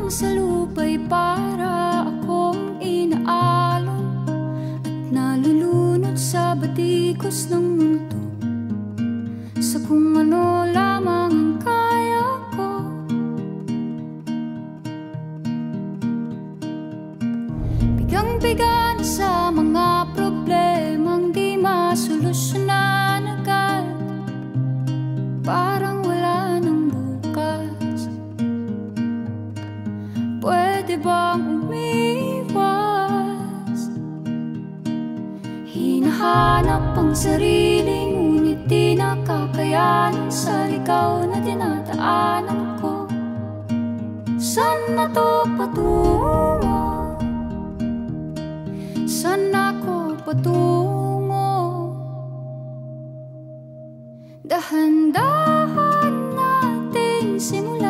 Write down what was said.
sa lupa'y para akong inaalon at nalulunod sa batikos ng mundo, sa kung ano lamang ang kaya ko. Bigang-biga na sa mga problemang di masolusyonan agad, parang wala nang bukas. Pwede bang umiwas? Hinahanap ang sarili, ngunit di nakakayanan sa ligaw na dinadaanan ko. Saan na to patungo? Saan ako patungo? Dahan-dahan natin simulan